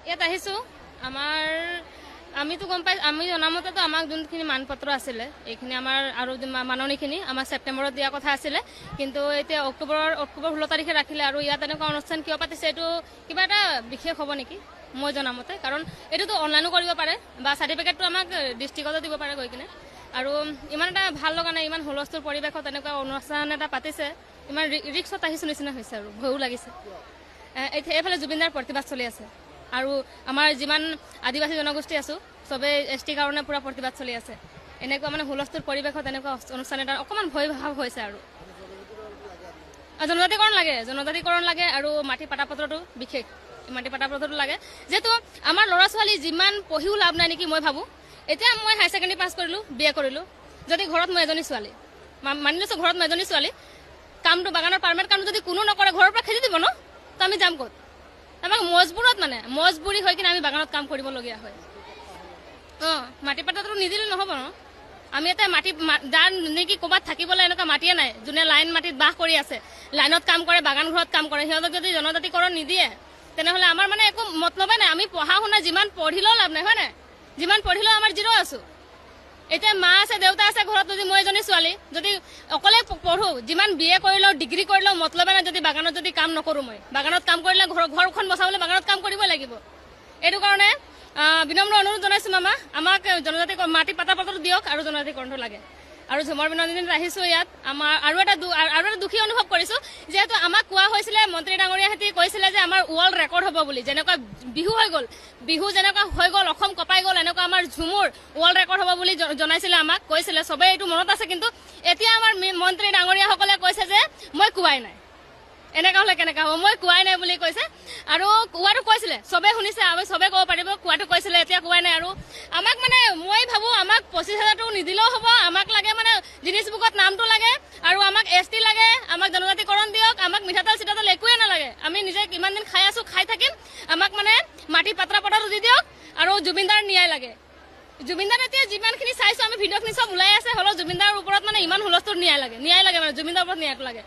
ইয়াত আহিছো আমাৰ আমিতো গম পাই আমি জনামতেতো আমাক যোনখিনি মানপত্ৰ আছিলে এইখিনি আমাৰ আৰু মাননিখিনি আমাৰ ছেপ্টেম্বৰত দিয়া কথা আছিলে কিন্তু এতিয়া অক্টোবৰ 16 তাৰিখে ৰাখিলে আৰু ইয়াত এনেকুৱা অনুষ্ঠান কিয় পাতিছে এইটো কিবা এটা বিশেষ হ'ব নেকি মই জনামতে কাৰণ এইটোতো অনলাইনো কৰিব পাৰে বা চাৰ্টিফিকেটটো আমাক ডিষ্ট্ৰিক্টতো দিব পাৰে গৈ কিনে আৰু ইমান এটা ভাল লগা নাই ইমান হুলস্থুল পৰিৱেশত এনেকুৱা অনুষ্ঠান এটা পাতিছে ইমান ৰিক্সত আহিছো নিচিনা হৈছে আৰু ভয়ো লাগিছে এইফালে জুবিনদাৰ প্ৰতিবাদ চলি আছে আৰু আমাৰ যিমান আদিবাসী জনগোষ্ঠী আছো সবে এছটি কাৰণে পুৰা প্ৰতিবাদ চলি আছে এনেকুৱা মানে হুলস্থুল পৰিৱেশত এনেকুৱা অনুষ্ঠান এটা অকমান ভয় ভাৱ হৈছে আৰু জনজাতিকৰণ লাগে আৰু মাটি পাটাপত্ৰটো বিশেষ মাটি পাটাপত্ৰটো লাগে যেহেতু আমাৰ ল'ৰা ছোৱালী যিমান পঢ়িও লাভ নাই নেকি মই ভাবো এতিয়া মই হাই ছেকেণ্ডাৰী পাছ কৰিলো বিএ কৰিলো যদি ঘৰত মই এজনী ছোৱালী মানি লৈছো ঘৰত মই এজনী ছোৱালী কামটো বাগানৰ পাৰ্মানেণ্ট কামটো যদি কোনো নকৰে ঘৰৰ পৰা খেদি দিব ন তো আমি যাম ক'ত আমাক মজবুৰি হৈ কিনে আমি বাগানত কাম কৰিবলগীয়া হয় মাটি পাত্ৰটো নিদিলে নহ'ব ন আমি এটা মাটি যাৰ নেকি ক'ৰবাত থাকিবলৈ এনেকুৱা মাটিয়ে নাই যোনে লাইন মাটিত বাস কৰি আছে লাইনত কাম কৰে বাগান ঘৰত কাম কৰে সিহঁতক যদি জনজাতিকৰণ নিদিয়ে তেনেহ'লে আমাৰ মানে একো মতলবেই নাই আমি পঢ়া শুনা যিমান পঢ়িলেও লাভ নাই হয় নাই যিমান পঢ়িলেও আমাৰ জিৰ' আছো এতিয়া মা আছে দেউতা আছে ঘৰত যদি মই এজনী ছোৱালী যদি অকলে পঢ়ো যিমান বিএ কৰিলেও ডিগ্ৰী কৰিলেও মতলবে নাই যদি বাগানত যদি কাম নকৰোঁ মই বাগানত কাম কৰিলে ঘৰখন বচাবলৈ বাগানত কাম কৰিবই লাগিব এইটো কাৰণে বিনম্ৰ অনুৰোধ জনাইছো মামা আমাক জনজাতি মাটি পাটাপত্ৰটো দিয়ক আৰু জনজাতিকৰণটো লাগে আৰু ঝুমৰ বিনোদিনীত আহিছো ইয়াত আমাৰ আৰু এটা দুখী অনুভৱ কৰিছো যেহেতু আমাক কোৱা হৈছিলে মন্ত্ৰী ডাঙৰীয়াহঁতে কৈছিলে যে আমাৰ ৱৰ্ল্ড ৰেকৰ্ড হ'ব বুলি যেনেকুৱা বিহু যেনেকুৱা হৈ গ'ল অসম কপাই গ'ল এনেকুৱা আমাৰ ঝুমুৰ ৱৰ্ল্ড ৰেকৰ্ড হ'ব বুলি জনাইছিলে আমাক কৈছিলে চবেই এইটো মনত আছে কিন্তু এতিয়া আমাৰ মন্ত্ৰী ডাঙৰীয়াসকলে কৈছে যে মই কোৱাই নাই এনেকুৱা হ'লে কেনেকুৱা হ'ব মই কোৱাই নাই বুলি কৈছে আৰু কোৱাটো কৈছিলে চবেই শুনিছে আমি চবেই ক'ব পাৰিব কোৱাটো কৈছিলে এতিয়া কোৱাই নাই আৰু আমাক মানে মই ভাবোঁ আমাক 25,000টো নিদিলেও হ'ব আমাক লাগে মানে গিনিছ বুকত নামটো লাগে আৰু আমাক এছটি লাগে আমাক জনজাতিকৰণ দিয়ক আমাক মিঠাতেল চিঠাতেল একোৱে নালাগে আমি নিজে কিমান দিন খাই আছো খাই থাকিম আমাক মানে মাটি পাত্ৰটো দি দিয়ক আৰু জুবিনদাৰ ন্যায় লাগে জুবিনদাৰ এতিয়া যিমানখিনি চাইছো আমি ভিডিঅ'খিনি চব ওলাই আছে হ'লেও জুবিনদাৰ ওপৰত মানে ইমান হুলস্থুল ন্যায় লাগে মানে জুবিনদাৰ ওপৰত ন্যায়টো লাগে